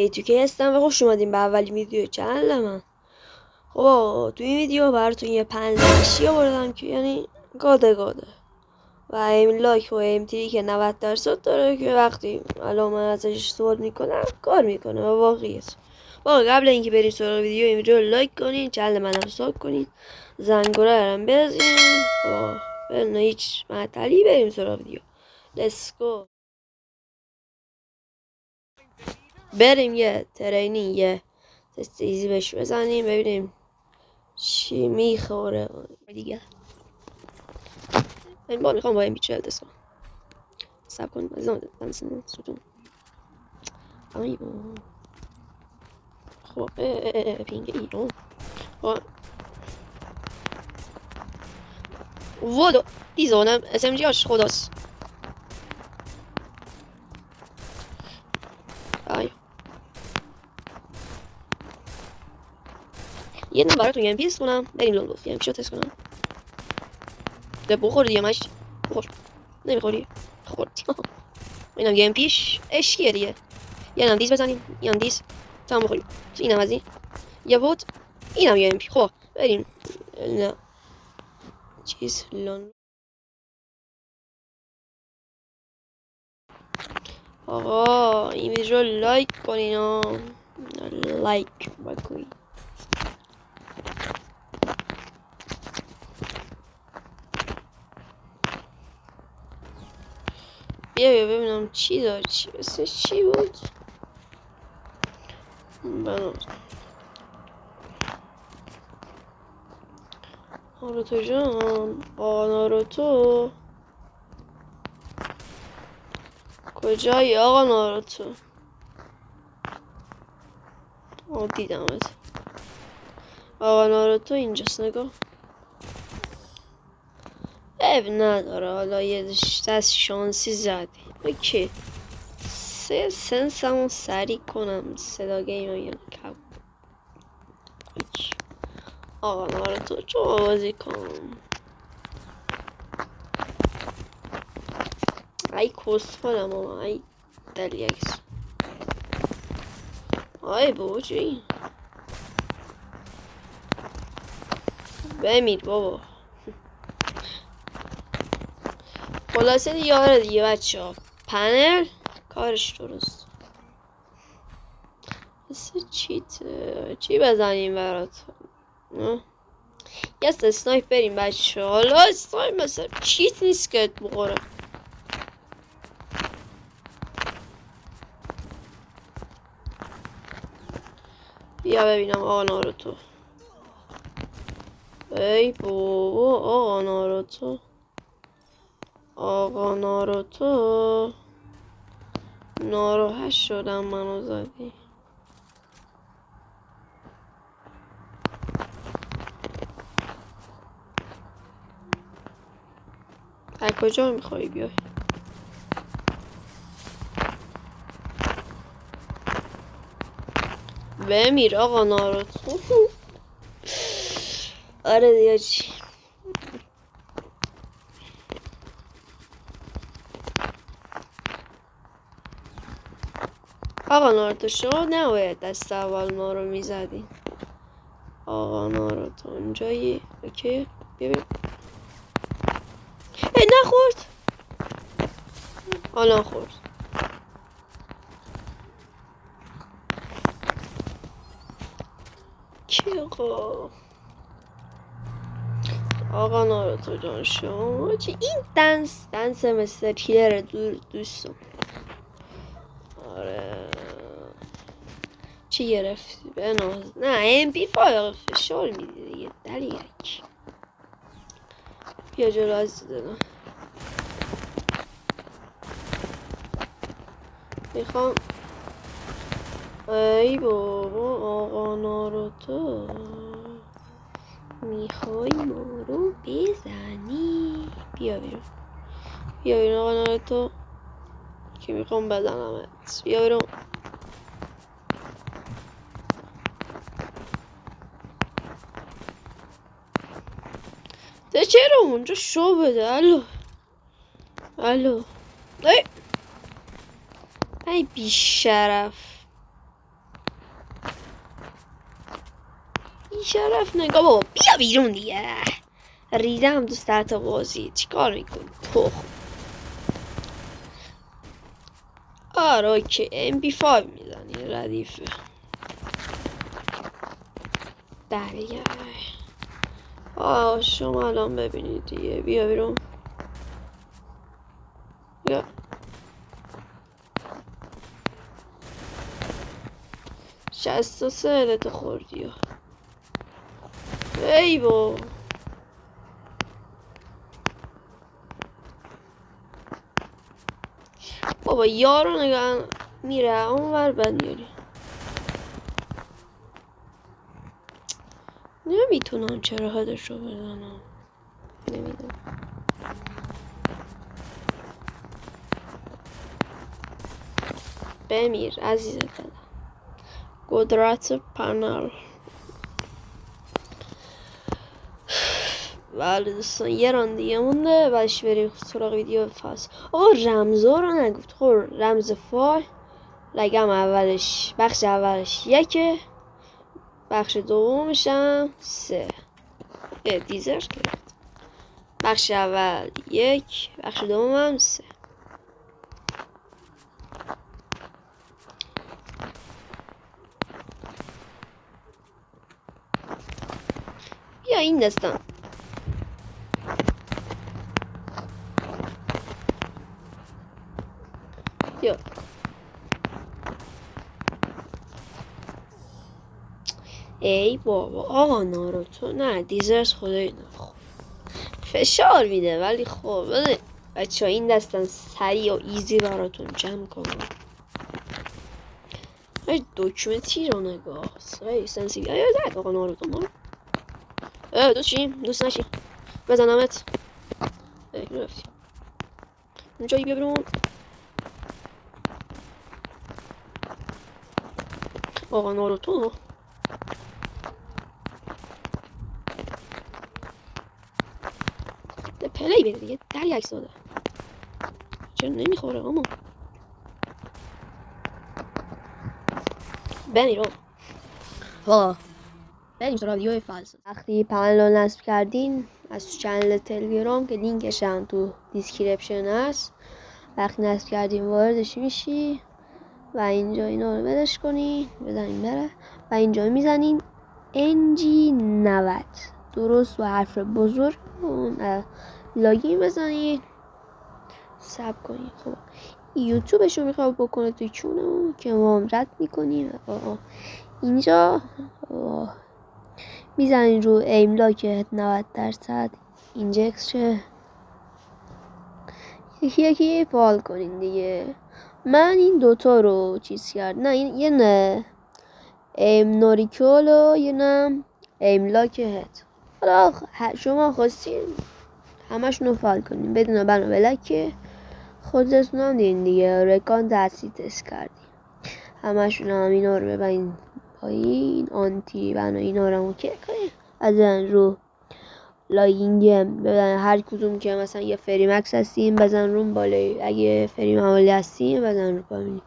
A2K هستم و خوش اومدیم به اولین ویدیو چنل من. خب تو این ویدیو براتون یه پنج آوردم که یعنی گاده و ایم لاک و ایم تری که 90% داره که وقتی الان من ازش سوال میکنم کار میکنه و واقعیت. قبل اینکه بریم سراغ ویدیو این ویدیو لایک کنین، چنل من رو سابسکرایب کنین، زنگوله رو بزنین و بدون هیچ معطلی بریم سراغ ویدیو. Let's go. بریم یه ترینینگ یه تست ایزی بهش بزنیم ببینیم چی میخوره دیگه. این بار میخوام با این بیچه تست کنم. سب کنیم از من ستون ایوه. خب پینگ ایرون وادو دیزانم SMG هاش خداست. یه دونه براتون یه پیس کنم بریم لونگ گفت یه پیشو تست کنم. ده بخور دیگه مشت بخور نمیخوری خوردی. اینم یه پیش اشکیه دیگه. یه نم دیز بزنیم یه نم دیز تمام بخوریم. اینم از این یه بود اینم یه پی. خب بریم نه چیز لون. آقا این ویدیو رو لایک کنین ها، لایک بکنین. بیا ببینم چی داره، چی اسمش چی بود. ناروتو جان، ناروتو کجایی آقا ناروتو؟ دیدمت آقا ناروتو اینجاست. نگاه اب نداره، حالا یه دست شانسی زدی. اوکی سنسمو سریع کنم صدا گیم یا کب. آقا ناروتو چو بازی کنم. ای کسفالم آقا ای دلیکس ای بوجی بمیر بابا. خلاصه دیگه آره دیگه بچه ها پنل کارش درست. مثل چی بزنیم برات یه اسنایپ بریم بچه ها. حالا اسنایپ مثل چیت نیست که بخوره. بیا ببینم آقا ناروتو. ای بابا آقا ناروتو، آقا ناروتو ناراحت شدم منو زدی. از کجا میخوایی بیای؟ بمیر آقا ناروتو. آره دیگه چی آقا ناروتو شما نباید دست اول ما رو میزدی. آقا ناروتو اونجایی اوکی ببین. نخورد حالا خورد. کی آقا ناروتو جان شما چی این دنس مثل کیلر دوستم. آره چی گرفتی بناز؟ نه ام پی فایق فشار میدی دیگه دلیک. بیا جلو از دیدن میخوام. ای بابا آقا ناروتو میخوای ما رو بزنی؟ بیا بیرون بیا بیرون آقا ناروتو که میخوام بزنمت. بیا بیرون. چرا اونجا شو بده؟ الو ای بیشرف بیشرف نگاه بابا، بیا بیرون دیگه. ریدم تو سطح بازی، چیکار میکنی تو؟ آره اوکی، MP5 میزنی ردیفه. دیگه شما الان ببینید دیگه، بیا بیرون. بیا 63 علت خوردی ها. ای بابا یارو نگاه میره اونور بعد میاری. نمیتونم چرا هدش رو بزنم، نمیدونم. بمیر عزیز دلم. قدرت پنل. بله دوستان، یه ران دیگه مونده بعدش بریم سراغ ویدیو فاز. رمزا رو نگفت. خب رمز فای رقم اولش، بخش اولش 1، بخش دومش هم 3. دیزر کرد. بخش اول 1، بخش دوم هم 3. بیا این دستم. بیا ای بابا آقا ناروتو نه، دیزرز خدای نخواه فشار میده، ولی خب بچه ها این دستن سریع و ایزی براتون جمع کنم. ای دوکیومنتی رو نگاه ای سنسی بیا زد آقا ناروتو ما دوست شیم دوست نشیم بزنمت. رفتی اونجایی بیا برون آقا ناروتو. پلی بده دیگه، در یک ساده چرا نمیخوره اما بمیرو. بریم سراغ ویدیو فاز. وقتی پنل رو نصب کردین از چنل تلگرام که لینکش هم تو دیسکریپشن هست، وقتی نصب کردین واردش میشی و اینجا اینا رو بدش کنین، بزنین بره و اینجا میزنین NG90 درست و حرف بزرگ اون لاگین بزنین ساب کنین. خب یوتیوبش رو میخواد بکنه تو چونه که ما هم رد میکنیم. اینجا میزنین رو ایملاک 90% اینجکس شه، یکی فعال کنین دیگه. من این دوتا رو چیز کرد، نه این یه نه ایم نوریکول و یه نه ایملاک هد. حالا شما خواستین همشون رو فعال کنین بدون بنا بلک خودتون هم دین دیگه. رکان دستی تست کردین همشون هم اینا رو ببین پایین، آنتی بنا اینا رو اوکی کنین. از رو لاگینگ بزن هر کدوم که مثلا یه فری مکس هستیم بزن رو بالای، اگه فری معمولی هستیم بزن رو پایین.